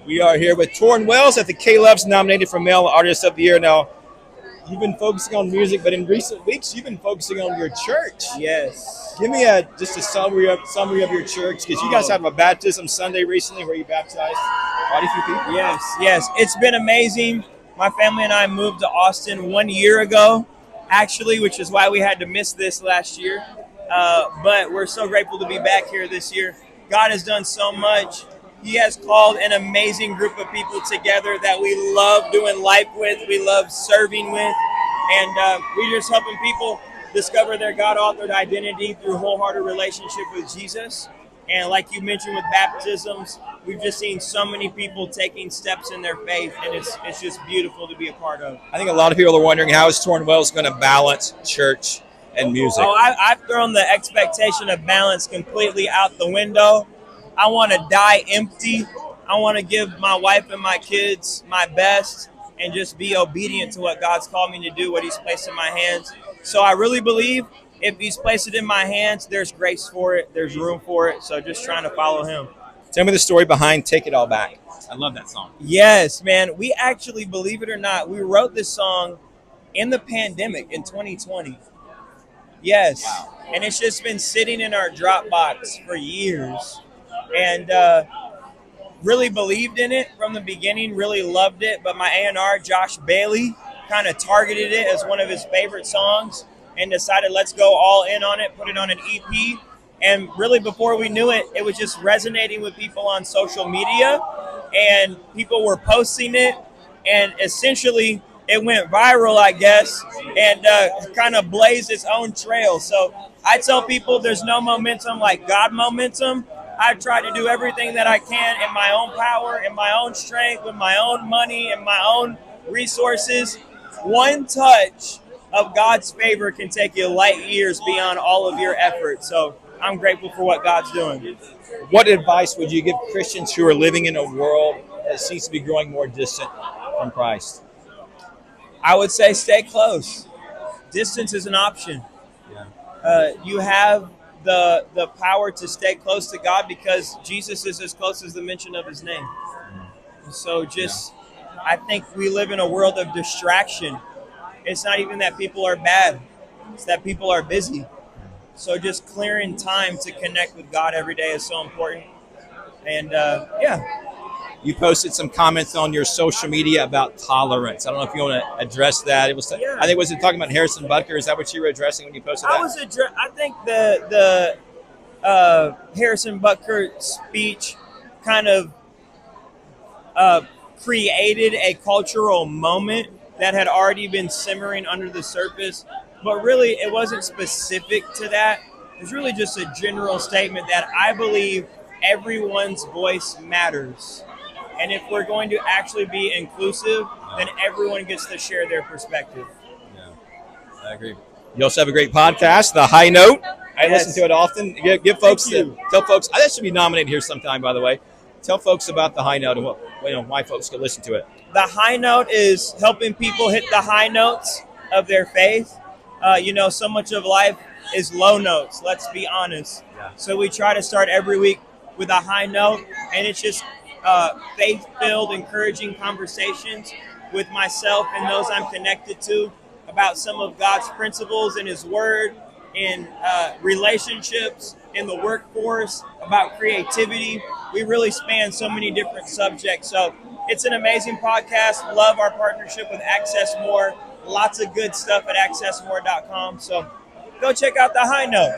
We are here with Tauren Wells at the K-Loves nominated for Male Artist of the Year. Now, you've been focusing on music, but in recent weeks, you've been focusing on your church. Yes. Give me just a summary of your church, because you guys had a baptism Sunday recently where you baptized quite a few people. Yes. It's been amazing. My family and I moved to Austin 1 year ago, actually, which is why we had to miss this last year. But we're so grateful to be back here this year. God has done so much. He has called an amazing group of people together that we love doing life with, we love serving with, and we're just helping people discover their God-authored identity through wholehearted relationship with Jesus. And like you mentioned with baptisms, we've just seen so many people taking steps in their faith, and it's just beautiful to be a part of. I think a lot of people are wondering, how is Tauren Wells going to balance church and music? I've thrown the expectation of balance completely out the window. I want to die empty. I want to give my wife and my kids my best and just be obedient to what God's called me to do, what He's placed in my hands. So I really believe if He's placed it in my hands, there's grace for it, there's room for it. So just trying to follow Him. Tell me the story behind Take It All Back. I love that song. Yes, man. We actually, believe it or not, we wrote this song in the pandemic in 2020. Yes. Wow. And it's just been sitting in our Dropbox for years. And really believed in it from the beginning, really loved it. But my A&R, Josh Bailey, kind of targeted it as one of his favorite songs and decided let's go all in on it, put it on an EP. And really before we knew it, it was just resonating with people on social media, and people were posting it, and essentially it went viral, I guess, and kind of blazed its own trail. So I tell people there's no momentum like God momentum. I try to do everything that I can in my own power, in my own strength, with my own money and my own resources. One touch of God's favor can take you light years beyond all of your efforts. So I'm grateful for what God's doing. What advice would you give Christians who are living in a world that seems to be growing more distant from Christ? I would say stay close. Distance is an option. Yeah. You have the power to stay close to God because Jesus is as close as the mention of His name. So I think we live in a world of distraction. It's not even that people are bad. It's that people are busy. So just clearing time to connect with God every day is so important. And You posted some comments on your social media about tolerance. I don't know if you want to address that. I think, was it talking about Harrison Butker? Is that what you were addressing when you posted that? I think the Harrison Butker speech kind of created a cultural moment that had already been simmering under the surface. But really, it wasn't specific to that. It's really just a general statement that I believe everyone's voice matters. And if we're going to actually be inclusive, then everyone gets to share their perspective. Yeah, I agree. You also have a great podcast, The High Note. I listen to it often. Give folks, tell folks, that should be nominated here sometime, by the way. Tell folks about The High Note and why folks can listen to it. The High Note is helping people hit the high notes of their faith. So much of life is low notes, let's be honest. Yeah. So we try to start every week with a high note, and it's just faith-filled, encouraging conversations with myself and those I'm connected to about some of God's principles in His Word, in relationships, in the workforce, about creativity. We really span so many different subjects. So it's an amazing podcast. Love our partnership with Access More. Lots of good stuff at accessmore.com. So go check out The High Note.